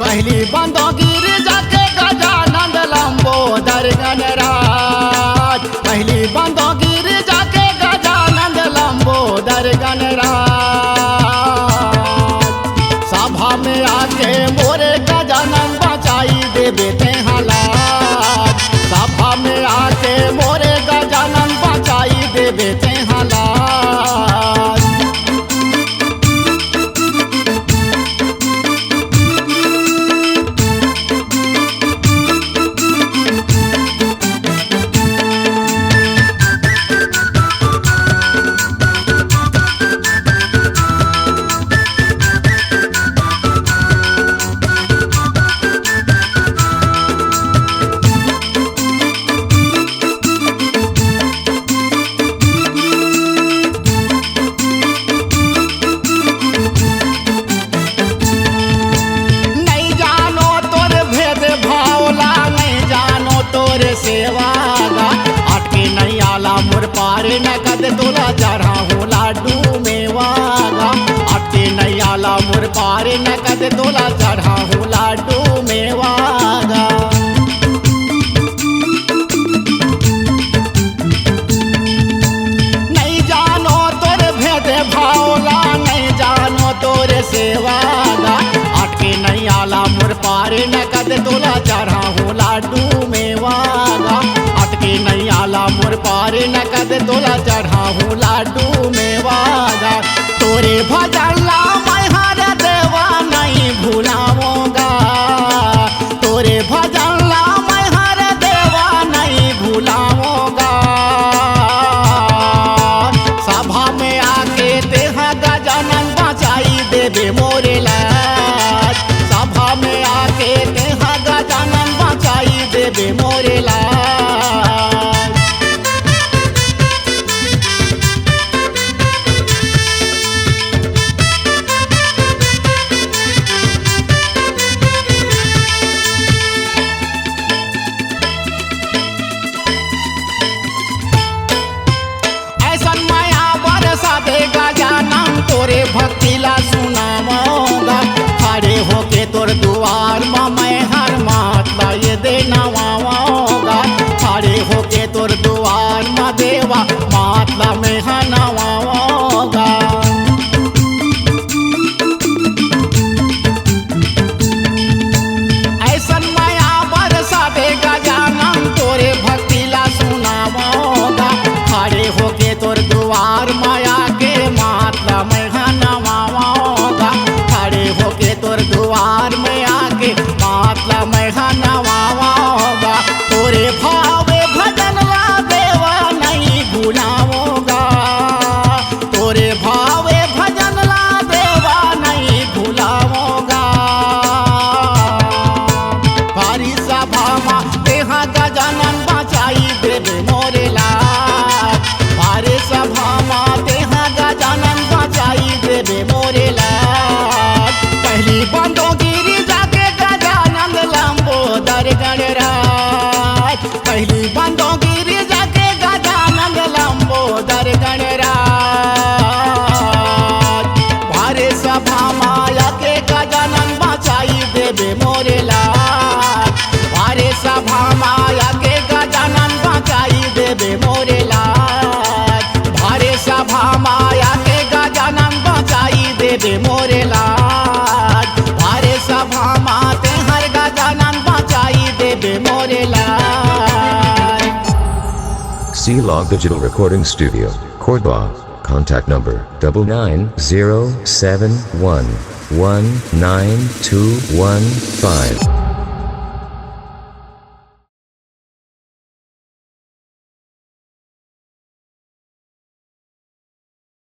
पहली बंदो गिरिजा के गजानंद लंबोदर गणराज। पहली बंदो गिरिजा के गजानंद लंबोदर गणराज। सभा में आके मोरे गजानन बचाई देवे ते हालात। सभा में आके मोरे गजानन बचाई देवे ते हालात। मोर पारे नगद तोला चढ़ा हूँ लाडू मेवागा। अटके नहीं आला मोर पारे नगद तोला चढ़ा हूँ लाडू मेवागा। नहीं जानो तोर भेद भावला नहीं जानो तोर सेवागा। अटके नहीं आला मोर पारे नगद तोला चढ़ा हूँ लाडू मेवागा। नहीं आला मोर पारे नगद तोला चढ़ा हूँ लाडू मेवागा। तोरे भजन ला मैं हर देवा नहीं भूलाऊंगा। तोरे भजन ला मैं हर देवा नहीं भूलाऊंगा। सभा में आके तेहा गजानन बचाई देवे मोरे लाज। सभा में आके तेहा गजानन बचाई देवे मोरे लाज। तोरे भक्तिला सुनाऊंगा। खड़े होके तोर दुआर में मैं हर माता ये दे नवाऊंगा। खड़े होके तोर दुआर में देवा माता में नवाऊंगा। ऐसन माया बरसा दे गजानन तोरे भक्तिला सुनाऊंगा। खड़े होके तोर दुआर माया के माता में नवाऊंगा। खड़े होके तोर दुआर में आके मातला में नवाऊंगा। तोरे भावे भजन ला देवा नहीं भूलाऊंगा। तोरे भावे भजन ला देवा नहीं भूलाऊंगा। भारी सभा में तेहा गजानन बचाई देवे मोरे लाज। भारी सभा में तेहा गजानन बचाई देवे मोरे लाज। पहली बंदो गिरिजा के गजानंद लंबोदर गणराज। पहली बंदो गिरिजा के गजानंद लंबोदर गणराज। भारे सभा माया के गजानन बचाई देवे मोरे लाज। भारे सभा माया के गजानन बचाई देवे मोरे लाज। भारे सभा माया के गजानन बचाई देवे मोरे लाज। भारे सभा माते हर गजानन बचाई देवे मोरे लाज। C-Log Digital Recording Studio, Cordoba. Contact number 99071192115.